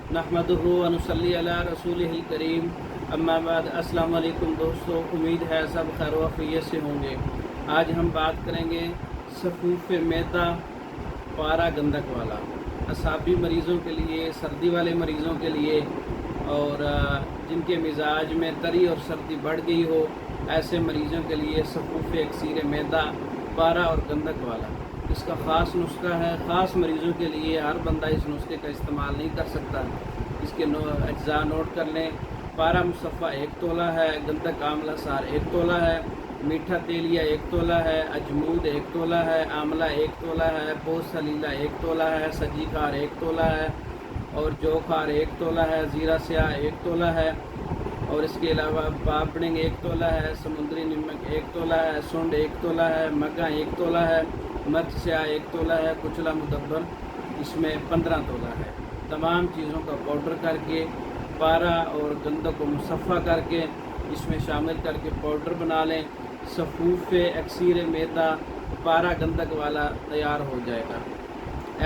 नहमदुहु व नुसल्ली अला रसूलिहिल करीम। अम्मा बाद। अस्सलाम वालेकुम दोस्तों, उम्मीद है सब खैर वफ़ियत से होंगे। आज हम बात करेंगे सफ़ूफ़ मैदा पारा गंदक वाला, असाबी मरीज़ों के लिए, सर्दी वाले मरीज़ों के लिए, और जिनके मिजाज में तरी और सर्दी बढ़ गई हो, ऐसे मरीज़ों के लिए सफ़ूफ़ अक्सीर मैदा पारा और गंदक वाला। इसका ख़ास नुस्खा है, ख़ास मरीज़ों के लिए। हर बंदा इस नुस्खे का इस्तेमाल नहीं कर सकता। इसके अज्जा नोट कर लें। पारा मुसफ़ा 1 तोला है, गंदक आमला सार 1 तोला है, मीठा तेलिया 1 तोला है, अजमूद 1 तोला है, आमला 1 तोला है, पोस सलीला 1 तोला है, सजी खार 1 तोला है, और जो खार 1 तोला है, ज़ीरा स्याह 1 तोला है, और इसके अलावा पापड़िंग 1 तोला है, समुद्री नमक 1 तोला है, सुंड 1 तोला है, मग्गा 1 तोला है, मिर्च स्याह 1 तोला है, कुचला मुदब्बर इसमें 15 तोला है। तमाम चीज़ों का पाउडर करके पारा और गंदक को मुसफ़ा करके इसमें शामिल करके पाउडर बना लें। सफ़ूफ़ अक्सीर मैदा पारा गंदक वाला तैयार हो जाएगा।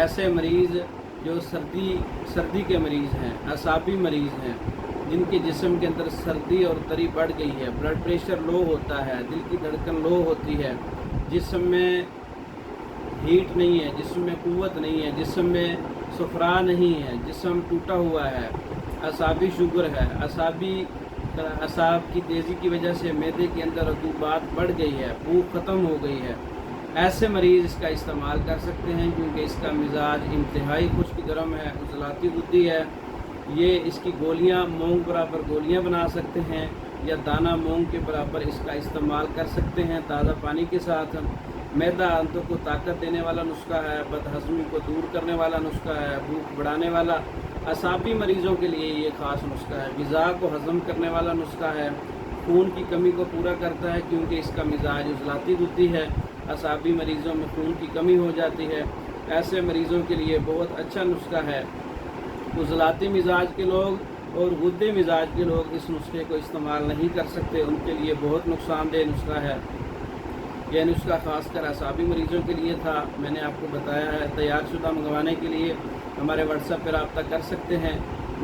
ऐसे मरीज़ जो सर्दी के मरीज़ हैं, असाबी मरीज़ हैं, जिनके जिस्म के अंदर सर्दी और तरी बढ़ गई है, ब्लड प्रेशर लो होता है, दिल की धड़कन लो होती है, जिस्म में हीट नहीं है, जिस्म में क़ुव्वत नहीं है, जिस्म में सफ़रा नहीं है, जिस्म टूटा हुआ है, असाबी शुगर है, असाब की तेज़ी की वजह से मैदे के अंदर रतूबात बढ़ गई है, भूख ख़त्म हो गई है, ऐसे मरीज़ इसका इस्तेमाल कर सकते हैं, क्योंकि इसका मिजाज इंतहाई खुश्क गर्म है, उज़लाती बुद्धि है। ये इसकी गोलियां मूंग बराबर गोलियां बना सकते हैं, या दाना मूंग के बराबर इसका इस्तेमाल कर सकते हैं ताज़ा पानी के साथ। मैदा आंतों को ताकत देने वाला नुस्खा है, बदहज़मी को दूर करने वाला नुस्खा है, भूख बढ़ाने वाला, असाबी मरीज़ों के लिए ये ख़ास नुस्खा है। ग़िज़ा को हज़म करने वाला नुस्खा है, खून की कमी को पूरा करता है, क्योंकि इसका मिजाज उज़लाती बुद्धि है। असाबी मरीज़ों में खून की कमी हो जाती है, ऐसे मरीज़ों के लिए बहुत अच्छा नुस्खा है। उज़लाती मिजाज के लोग और गुद्दे मिजाज के लोग इस नुस्खे को इस्तेमाल नहीं कर सकते, उनके लिए बहुत नुकसानदेह नुस्खा है। यह नुस्खा ख़ासकर असाबी मरीज़ों के लिए था, मैंने आपको बताया है। तैयार शुदा मंगवाने के लिए हमारे व्हाट्सएप पर रब्ता कर सकते हैं,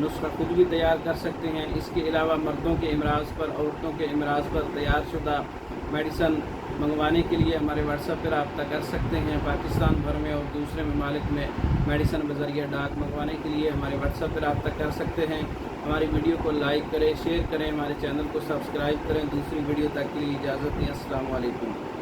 नुस्खा खुद भी तैयार कर सकते हैं। इसके अलावा मर्दों के इमराज़ पर, औरतों के इमराज़ पर तैयार शुदा मेडिसन मंगवाने के लिए हमारे व्हाट्सएप पर रब्ता कर सकते हैं। पाकिस्तान भर में और दूसरे ममालिक में मेडिसन बज़रिया डाक मंगवाने के लिए हमारे व्हाट्सएप पर रब्ता कर सकते हैं। हमारी वीडियो को लाइक करें, शेयर करें, हमारे चैनल को सब्सक्राइब करें। दूसरी वीडियो तक के लिए इजाज़त दें। अस्सलाम वालेकुम।